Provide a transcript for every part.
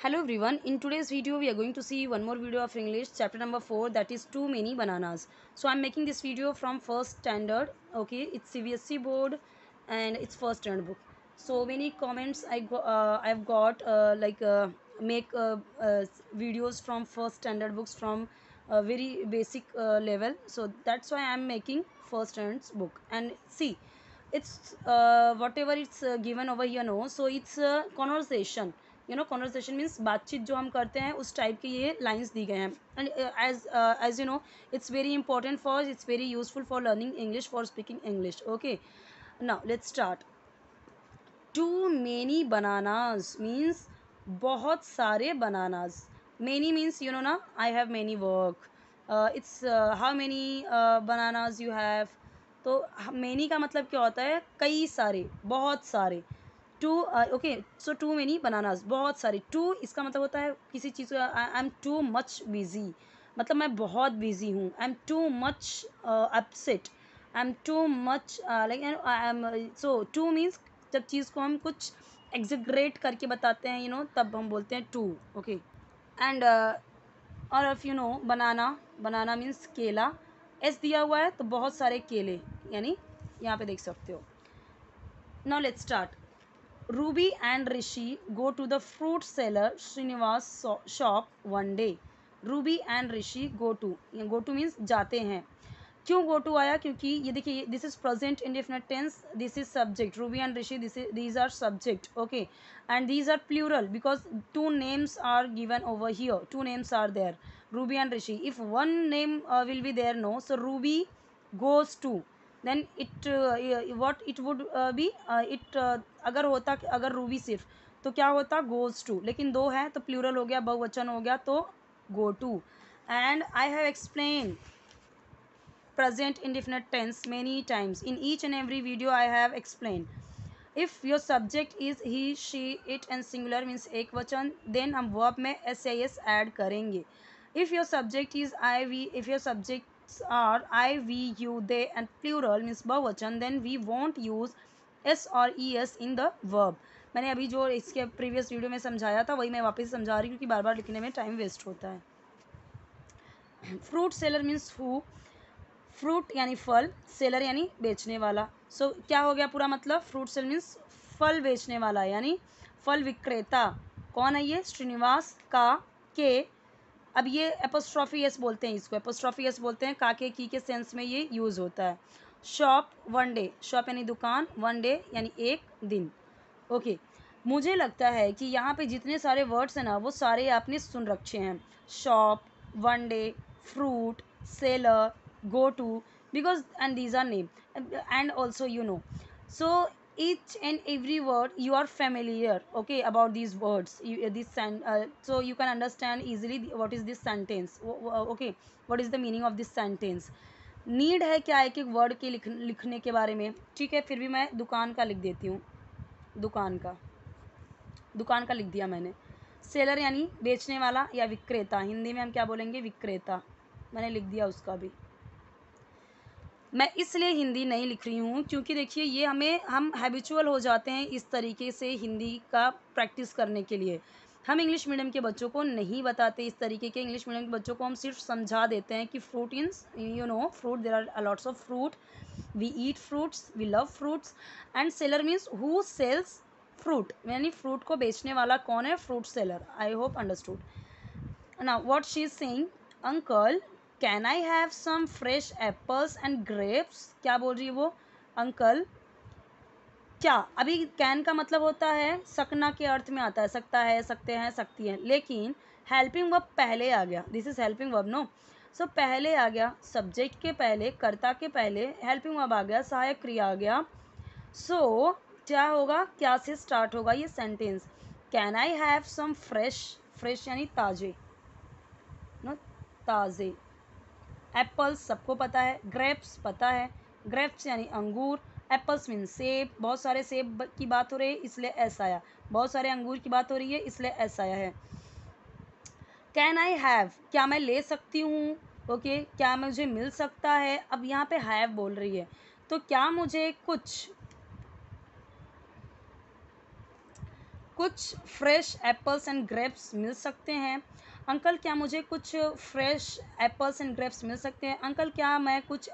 Hello everyone, in today's video we are going to see one more video of English chapter number 4, that is too many bananas. So I'm making this video from first standard. Okay, it's CBSE board and it's first standard book. So many comments I've got make videos from first standard books from very basic level. So that's why I'm making first standard book. And see, it's whatever it's given over here, no, so it's a conversation. Conversation means बातचीत जो हम करते हैं उस type के ये lines दी गए हैं. And as you know, it's very important for, it's very useful for learning English, for speaking English. Okay, now let's start. Too many bananas means बहुत सारे bananas. Many means you know ना, I have many work. It's how many bananas you have. तो many का मतलब क्या होता है? कई सारे, बहुत सारे. Too, okay, so too many bananas, बहुत सारे. टू इसका मतलब होता है किसी चीज़ का, I am too much busy, मतलब मैं बहुत बिजी हूँ. I am too much upset, I am too much like I am. So two means जब चीज़ को हम कुछ एग्जिग्रेट करके बताते हैं, तब हम बोलते हैं टू. ओके, एंड और if you know, banana, banana means केला. एस दिया हुआ है तो बहुत सारे केले, यानी यहाँ पे देख सकते हो. Now let's start. Ruby and Rishi go to the fruit seller Srinivas shop one day. Ruby and Rishi go to, go to means जाते हैं. क्यों go to आया? क्योंकि ये देखिए, this is present indefinite tense, this is subject. Ruby and Rishi, these are subject. Okay, and these are plural because two names are given over here. Two names are there, Ruby and Rishi. If one name will be there, no, so Ruby goes to, then it what it would be it. अगर Ruby सिर्फ, तो क्या होता? Goes to. लेकिन दो है तो plural हो गया, बहुवचन हो गया, तो go to. And I have explain present indefinite tense many times. In each and every video I have explained. If your subject is he, she, it and singular means एक वचन, then हम verb में s add करेंगे. If your subject is I, we, if your subjects are I, we, you, they and plural means बहुवचन, then we won't use s or es in the verb. मैंने अभी जो इसके previous video में समझाया था वही मैं वापस समझा रही हूँ क्योंकि बार बार लिखने में टाइम वेस्ट होता है. Fruit seller means who. Fruit यानी फल, सेलर यानी बेचने वाला. सो क्या हो गया पूरा मतलब? फ्रूट सेलर मीन्स फल बेचने वाला, यानी फल विक्रेता. कौन है ये? श्रीनिवास का के. अब ये एपोस्ट्रॉफी एस बोलते हैं, इसको एपोस्ट्रॉफी एस बोलते हैं. काके की के सेंस में ये यूज़ होता है. शॉप वन डे, शॉप यानी दुकान, वन डे यानी एक दिन. ओके, मुझे लगता है कि यहाँ पे जितने सारे वर्ड्स हैं ना, वो सारे आपने सुन रखे हैं. Shop, one day, fruit, seller, go to, because and these are name, and also so each and every word you are familiar, okay, about these words. So you can understand easily what is this sentence. Okay, what is the meaning of this sentence. Need है क्या एक एक word के लिखने के बारे में? ठीक है, फिर भी मैं दुकान का लिख देती हूँ. दुकान का लिख दिया मैंने. सेलर यानी बेचने वाला या विक्रेता, हिंदी में हम क्या बोलेंगे? विक्रेता. मैंने लिख दिया उसका भी. मैं इसलिए हिंदी नहीं लिख रही हूँ क्योंकि देखिए, ये हम हैबिचुअल हो जाते हैं इस तरीके से हिंदी का प्रैक्टिस करने के लिए. हम इंग्लिश मीडियम के बच्चों को नहीं बताते इस तरीके के. इंग्लिश मीडियम के बच्चों को हम सिर्फ समझा देते हैं कि fruit means fruit, there are lots of fruit, we eat fruits, we love fruits. And seller means who sells fruit, यानी फ्रूट को बेचने वाला कौन है? Fruit seller. I hope understood. Now what she is saying, uncle can I have some fresh apples and grapes. क्या बोल रही है वो? अंकल क्या. अभी कैन का मतलब होता है सकना के अर्थ में आता है, सकता है, सकते हैं, सकती हैं. लेकिन हेल्पिंग वर्ब पहले आ गया. This is helping verb, no. So पहले आ गया, सब्जेक्ट के पहले, कर्ता के पहले हेल्पिंग वर्ब आ गया, सहायक क्रिया आ गया. सो क्या होगा? क्या से स्टार्ट होगा ये sentence? Can I have some fresh, fresh यानी ताजे, नो, ताजे. एप्पल्स सबको पता है, ग्रेप्स पता है, ग्रेप्स यानी अंगूर, एप्पल्स मीन सेब. बहुत सारे सेब की बात हो रही है इसलिए एस आया, बहुत सारे अंगूर की बात हो रही है इसलिए एस आया है. कैन आई हैव, क्या मैं ले सकती हूँ? ओके, क्या मुझे मिल सकता है? अब यहाँ पे हैव बोल रही है, तो क्या मुझे कुछ कुछ फ्रेश एप्पल्स एंड ग्रेप्स मिल सकते हैं? अंकल क्या मुझे कुछ फ्रेश एप्पल्स एंड ग्रेप्स मिल सकते हैं? अंकल क्या मैं कुछ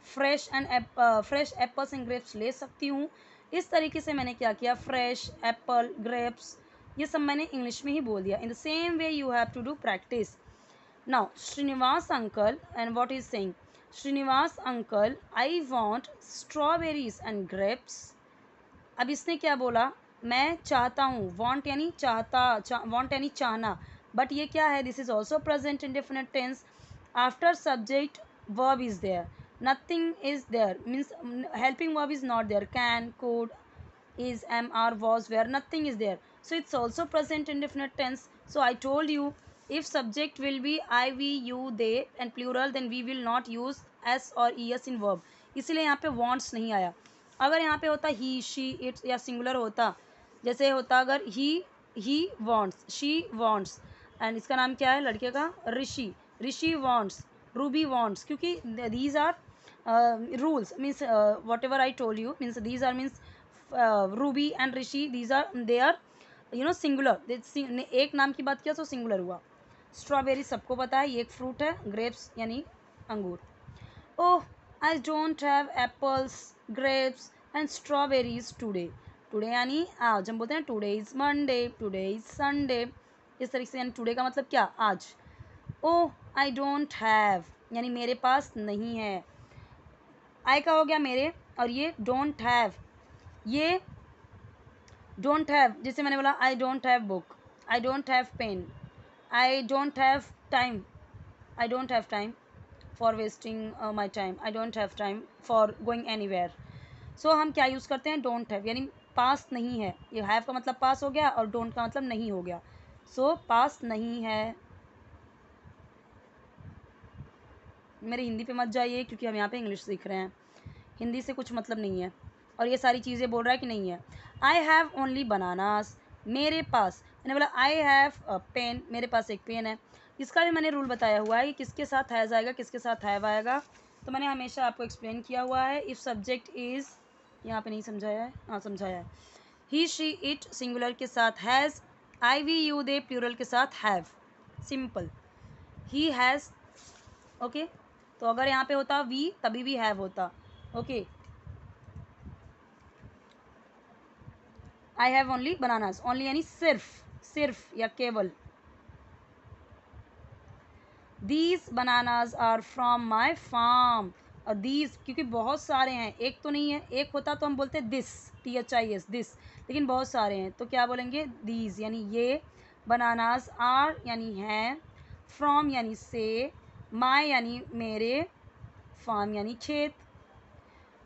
फ्रेश एप्पल्स एंड ग्रेप्स ले सकती हूँ? इस तरीके से मैंने क्या किया, फ्रेश, एप्पल, ग्रेप्स, ये सब मैंने इंग्लिश में ही बोल दिया. In the same way you have to do practice. Now Srinivas uncle, and what is saying? Srinivas uncle, I want strawberries and grapes. अब इसने क्या बोला, मैं चाहता हूँ. वॉन्ट यानी चाहता, वॉन्ट यानी चाहना. बट ये क्या है, this is also present indefinite tense. After subject verb is there, nothing is there, means helping verb is not there. Can, could, is, am, are, was, were, nothing is there. So it's also present indefinite tense. So I told you, if subject will be I, we, you, they and plural, then we will not use s or es in verb. इसीलिए यहाँ पे wants नहीं आया. अगर यहाँ पे होता he, she, it या singular होता, जैसे होता अगर he wants, she wants, and इसका नाम क्या है लड़के का, ऋषि wants, रूबी wants, क्योंकि these are rules, means whatever I told you, means these are means Ruby and Rishi, these are, they are singular. एक नाम की बात किया तो सिंगुलर हुआ. स्ट्रॉबेरी सबको पता है, ये एक फ्रूट है. ग्रेप्स यानी अंगूर. Oh, I don't have apples, grapes and strawberries today. Today यानी आज, हम बोलते हैं today is Monday, today is Sunday, इस तरीके से. यानी टुडे का मतलब क्या, आज. ओह, आई डोंट हैव यानी मेरे पास नहीं है. आई का हो गया मेरे, और ये डोंट हैव, ये डोंट हैव, जैसे मैंने बोला I don't have book, I don't have pen, I don't have time, I don't have time for wasting my time, I don't have time for going anywhere. So हम क्या use करते हैं, don't have, यानी पास नहीं है. ये have का मतलब पास हो गया और डोंट का मतलब नहीं हो गया. सो पास नहीं है. मेरे हिंदी पे मत जाइए क्योंकि हम यहाँ पे इंग्लिश सीख रहे हैं, हिंदी से कुछ मतलब नहीं है. और ये सारी चीज़ें बोल रहा है कि नहीं है. आई हैव ओनली बनानास, मेरे पास, मैंने बोला आई हैव अ पेन, मेरे पास एक पेन है. इसका भी मैंने रूल बताया हुआ है कि किसके साथ हैज़ आएगा, किसके साथ हैव आएगा. तो मैंने हमेशा आपको एक्सप्लेन किया हुआ है. इफ़ सब्जेक्ट इज़, यहाँ पे नहीं समझाया है, हाँ समझाया है. ही, शी, इट सिंगुलर के साथ has, I, we, you, they plural के साथ have. Simple. He has, okay. तो अगर यहाँ पे होता वी, तभी भी हैव होता. Okay. I have only bananas, only यानी सिर्फ या केवल. These bananas are from my farm. और दीज क्योंकि बहुत सारे हैं, एक तो नहीं है. एक होता तो हम बोलते दिस, THIS, दिस, लेकिन बहुत सारे हैं तो क्या बोलेंगे, दीज यानी ये, बनानाज आर यानी हैं, फ्रॉम यानी से, माई यानी मेरे, फार्म यानी खेत.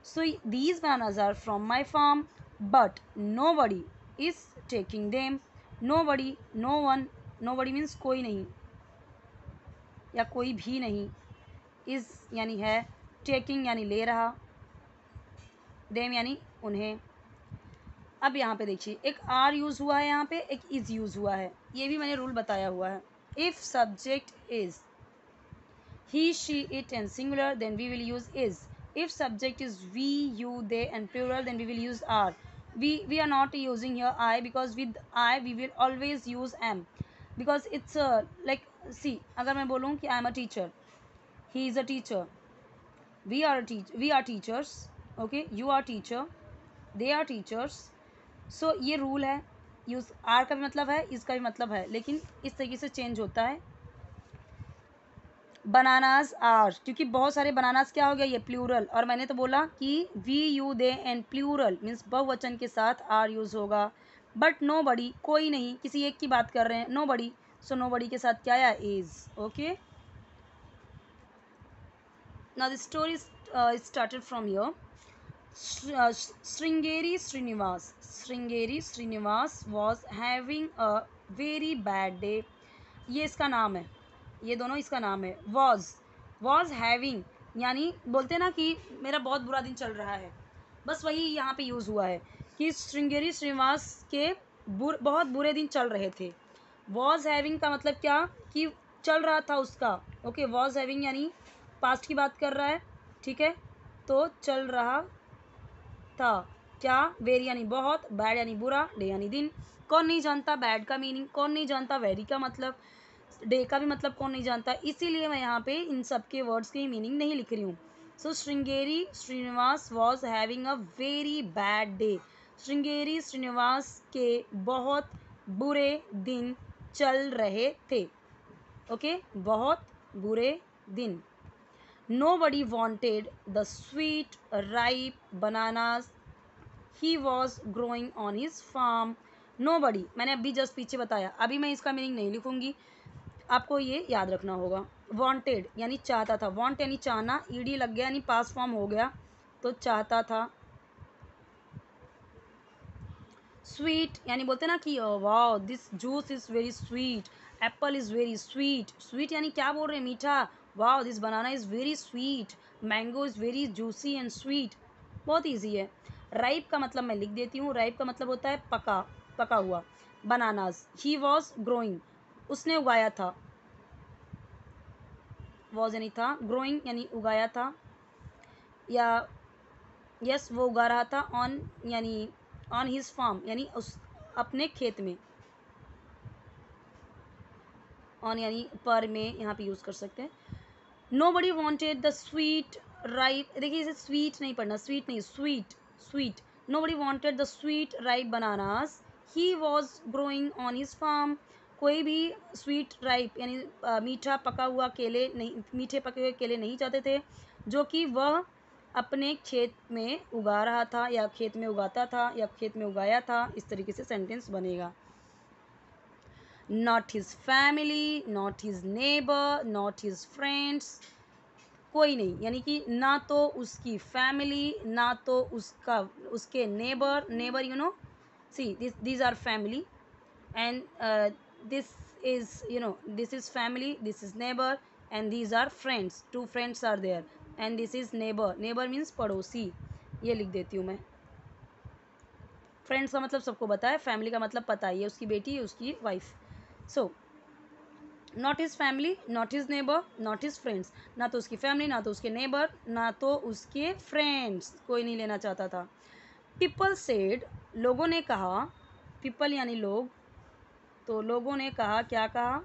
So these bananas are from my farm, but nobody is taking them. Nobody, no one, nobody means कोई नहीं या कोई भी नहीं. is यानी है, taking यानी ले रहा, them यानी उन्हें. अब यहाँ पे देखिए, एक आर यूज़ हुआ है, यहाँ पे एक इज़ यूज़ हुआ है. ये भी मैंने रूल बताया हुआ है. If subject is he, she, it and singular, then we will use is. If subject is we, you, they and plural, then we will use are. We are not using here I, because with I we will always use am, because it's like, see, अगर मैं बोलूँ कि I am a teacher, he is a teacher, we are teachers, okay, you are teacher, they are teachers. So ये rule है. Use are का भी मतलब है, इसका भी मतलब है, लेकिन इस तरीके से चेंज होता है. बनानाज आर, क्योंकि बहुत सारे बनानाज क्या हो गया, ये प्लूरल. और मैंने तो बोला कि we, you, they and plural means बहुवचन के साथ आर यूज़ होगा. बट नो बडी, कोई नहीं, किसी एक की बात कर रहे हैं, नो बडी. सो नो बडी के साथ क्या आया, is. Okay. Now the story started from here. Sringeri Srinivas was having a very bad day. ये इसका नाम है, ये दोनों इसका नाम है. वॉज हैविंग यानी बोलते हैं ना कि मेरा बहुत बुरा दिन चल रहा है, बस वही यहाँ पे यूज़ हुआ है कि श्रृंगेरी श्रीनिवास के बहुत बुरे दिन चल रहे थे. वॉज हैविंग का मतलब क्या, कि चल रहा था उसका. ओके, वॉज हैविंग यानी पास्ट की बात कर रहा है, ठीक है, तो चल रहा था. क्या, वेरी यानी बहुत, बैड यानी बुरा, डे यानी दिन। कौन नहीं जानता बैड का मीनिंग, कौन नहीं जानता वेरी का मतलब, डे का भी मतलब कौन नहीं जानता, इसीलिए मैं यहाँ पे इन सब के वर्ड्स की मीनिंग नहीं लिख रही हूँ। So Sringeri Srinivas was having a very bad day. Sringeri Srinivas के बहुत बुरे दिन चल रहे थे। ओके, बहुत बुरे दिन। Nobody wanted the sweet ripe bananas he was growing on his farm. Nobody मैंने अभी जस्ट पीछे बताया, अभी मैं इसका मीनिंग नहीं लिखूंगी, आपको ये याद रखना होगा। वांटेड यानी चाहता था, वांट यानी चाहना, ईडी लग गया यानी पास फॉर्म हो गया, तो चाहता था। स्वीट यानी बोलते ना कि wow this juice is very sweet, Apple is very sweet. Sweet यानी क्या बोल रहे हैं, मीठा। Wow this banana is very sweet, mango is very juicy and sweet. बहुत ईजी है। राइप का मतलब मैं लिख देती हूँ, राइप का मतलब होता है पका, पका हुआ। बनानास, ही वॉज ग्रोइंग, उसने उगाया था। वॉज यानी था, ग्रोइंग यानी उगाया था, या यस वो उगा रहा था। ऑन यानी ऑन हिज फार्म यानी उस अपने खेत में। ऑन यानी पर में यहाँ पे यूज़ कर सकते हैं। Nobody wanted the sweet ripe, देखिए इसे स्वीट नहीं पढ़ना, स्वीट नहीं, sweet sweet. Nobody wanted the sweet ripe bananas he was growing on his farm. कोई भी स्वीट राइप यानी मीठा पका हुआ केले नहीं, मीठे पके हुए केले नहीं चाहते थे, जो कि वह अपने खेत में उगा रहा था, या खेत में उगाता था, या खेत में उगाया था। इस तरीके से सेंटेंस बनेगा। Not his family, not his neighbour, not his friends, कोई नहीं, यानी कि ना तो उसकी फैमिली, ना तो उसका उसके neighbour, neighbour you know, see these are family, and this is this is family, this is neighbor, and these are friends, two friends are there, and this is neighbor, neighbor means पड़ोसी। ये लिख देती हूँ मैं। Friends का मतलब सबको पता है, फैमिली का मतलब पता है, ये उसकी बेटी है, उसकी wife. So not his family, not his neighbour, not his friends, ना तो उसकी फैमिली, ना तो उसके नेबर, ना तो उसके फ्रेंड्स, कोई नहीं लेना चाहता था। पीपल सेड, लोगों ने कहा, पीपल यानी लोग, तो लोगों ने कहा, क्या कहा,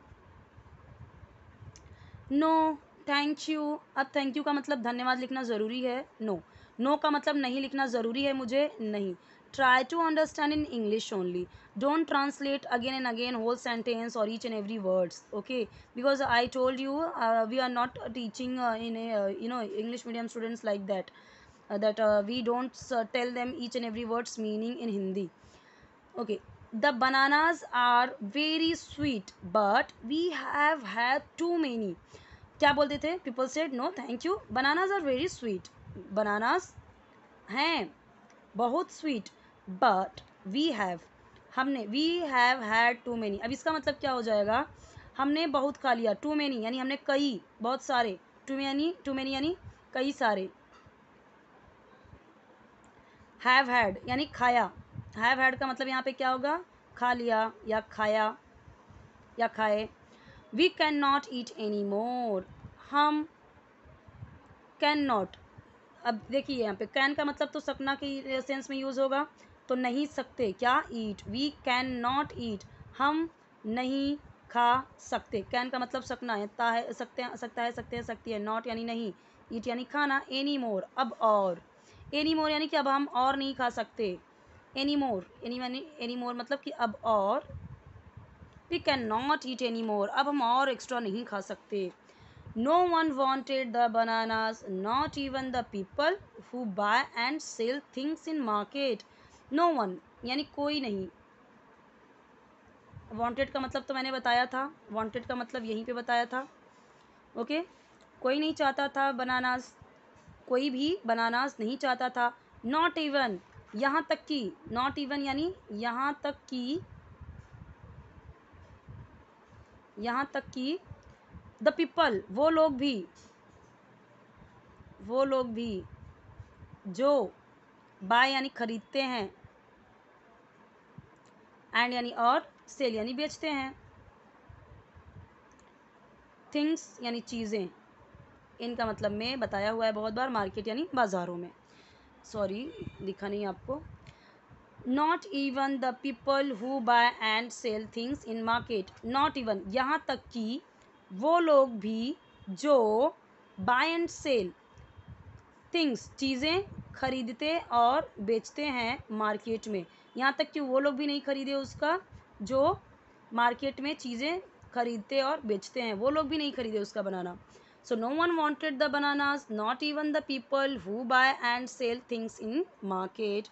नो थैंक यू। अब थैंक यू का मतलब धन्यवाद लिखना ज़रूरी है, नो, नो का मतलब नहीं लिखना ज़रूरी है मुझे, नहीं। Try to understand in English only, don't translate again and again whole sentence और each and every words, okay, because I told you we are not teaching in English medium students like that, that we don't tell them each and every word's meaning in Hindi. Okay, the bananas are very sweet but we have had too many. क्या बोलते थे, people said no thank you, bananas are very sweet, bananas हैं बहुत sweet, but we have, हमने, we have had too many। अब इसका मतलब क्या हो जाएगा, हमने बहुत खा लिया, too many यानी हमने कई, बहुत सारे, too many यानी कई सारे। हैव हैड यानी खाया, हैव हैड का मतलब यहाँ पे क्या होगा, खा लिया या खाया या खाए। We can not eat any more, हम कैन नॉट, अब देखिए यहाँ पे कैन का मतलब तो सकना की सेंस में यूज़ होगा, तो नहीं सकते, क्या, ईट, वी कैन नॉट ईट, हम नहीं खा सकते। कैन का मतलब सकना है, सकते हैं, सकता है, सकते हैं, सकती है, नॉट यानी नहीं, ईट यानी खाना, एनी मोर अब और, एनी मोर यानी कि अब हम और नहीं खा सकते, एनी मोर, एनी मोर मतलब कि अब और, we can not eat any more, अब हम और एक्स्ट्रा नहीं खा सकते। No one wanted the bananas, not even the people who buy and sell things in market. No one यानी कोई नहीं, वॉन्टेड का मतलब तो मैंने बताया था, वॉन्टेड का मतलब यहीं पे बताया था, ओके। कोई नहीं चाहता था बनानास, कोई भी बनानास नहीं चाहता था। नॉट इवन, यहाँ तक कि, नॉट इवन यानी यहाँ तक कि, यहाँ तक कि, द पीपल वो लोग भी, वो लोग भी जो बाय यानी खरीदते हैं, एंड यानी और, सेल यानी बेचते हैं, थिंग्स यानी चीज़ें, इनका मतलब मैं बताया हुआ है बहुत बार, मार्केट यानी बाज़ारों में, सॉरी लिखा नहीं आपको। Not even the people who buy and sell things in market, not even यहाँ तक कि वो लोग भी जो बाय एंड सेल थिंग्स चीज़ें खरीदते और बेचते हैं मार्केट में, यहाँ तक कि वो लोग भी नहीं खरीदे उसका जो मार्केट में चीज़ें खरीदते और बेचते हैं, वो लोग भी नहीं खरीदे उसका banana. So no one wanted the bananas, not even the people who buy and sell things in market.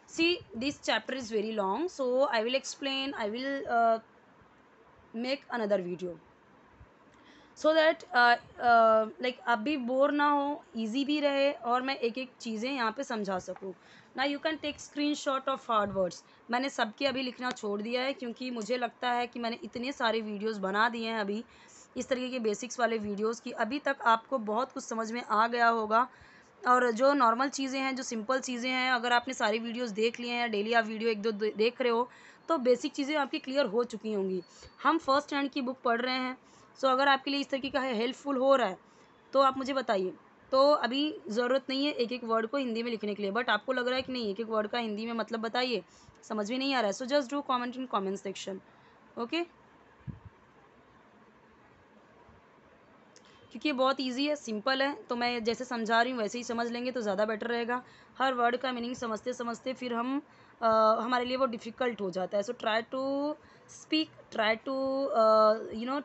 See, this chapter is very long, so I will explain, I will make another video so that like आप भी bore ना हो, easy भी रहे और मैं एक एक चीज़ें यहाँ पे समझा सकूँ. ना you can take screen shot of hard words. मैंने सबके अभी लिखना छोड़ दिया है क्योंकि मुझे लगता है कि मैंने इतने सारे वीडियोस बना दिए हैं अभी इस तरीके के बेसिक्स वाले वीडियोस कि अभी तक आपको बहुत कुछ समझ में आ गया होगा. और जो नॉर्मल चीज़ें हैं, जो सिंपल चीज़ें हैं, अगर आपने सारी वीडियोस देख लिए हैं, डेली आप वीडियो एक दो देख रहे हो, तो बेसिक चीज़ें आपकी क्लियर हो चुकी होंगी. हम फर्स्ट हैंड की बुक पढ़ रहे हैं, सो अगर आपके लिए इस तरीके का हेल्पफुल हो रहा है तो आप मुझे बताइए. तो अभी ज़रूरत नहीं है एक एक वर्ड को हिंदी में लिखने के लिए, बट आपको लग रहा है कि नहीं एक एक वर्ड का हिंदी में मतलब बताइए, समझ में नहीं आ रहा है, so just do comment in comment section. Okay, क्योंकि ये बहुत इजी है, सिंपल है, तो मैं जैसे समझा रही हूँ वैसे ही समझ लेंगे तो ज़्यादा बेटर रहेगा. हर वर्ड का मीनिंग समझते समझते फिर हम हमारे लिए वो डिफ़िकल्ट हो जाता है. So try to speak, try to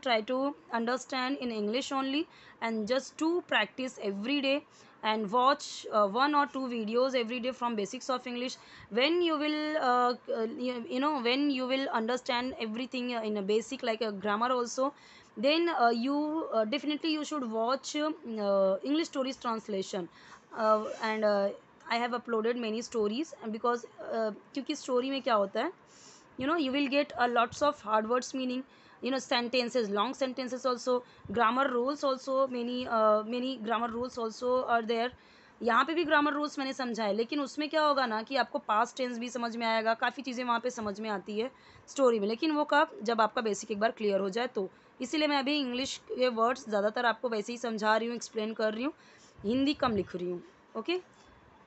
try to understand in English only and just to practice every day and watch one or two videos every day from basics of English. When you will when you will understand everything in a basic like a grammar also, then you definitely you should watch English stories translation. And I have uploaded many stories and because क्योंकि story में क्या होता है, you will get a lots of hard words meaning, sentences, long sentences also, grammar rules also, many grammar rules also are there. यहाँ पे भी grammar rules मैंने समझा है, लेकिन उसमें क्या होगा ना कि आपको पास्ट टेंस भी समझ में आएगा, काफ़ी चीज़ें वहाँ पे समझ में आती है स्टोरी में, लेकिन वो कब, जब आपका बेसिक एक बार क्लियर हो जाए तो. इसीलिए मैं अभी इंग्लिश के वर्ड्स ज़्यादातर आपको वैसे ही समझा रही हूँ, एक्सप्लेन कर रही हूँ, हिंदी कम लिख रही हूँ. ओके,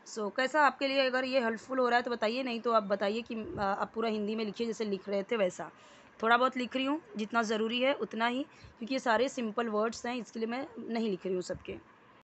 सो कैसा आपके लिए अगर ये हेल्पफुल हो रहा है तो बताइए, नहीं तो आप बताइए कि आप पूरा हिंदी में लिखिए जैसे लिख रहे थे वैसा. थोड़ा बहुत लिख रही हूँ, जितना ज़रूरी है उतना ही, क्योंकि ये सारे सिंपल वर्ड्स हैं, इसके लिए मैं नहीं लिख रही हूँ सबके.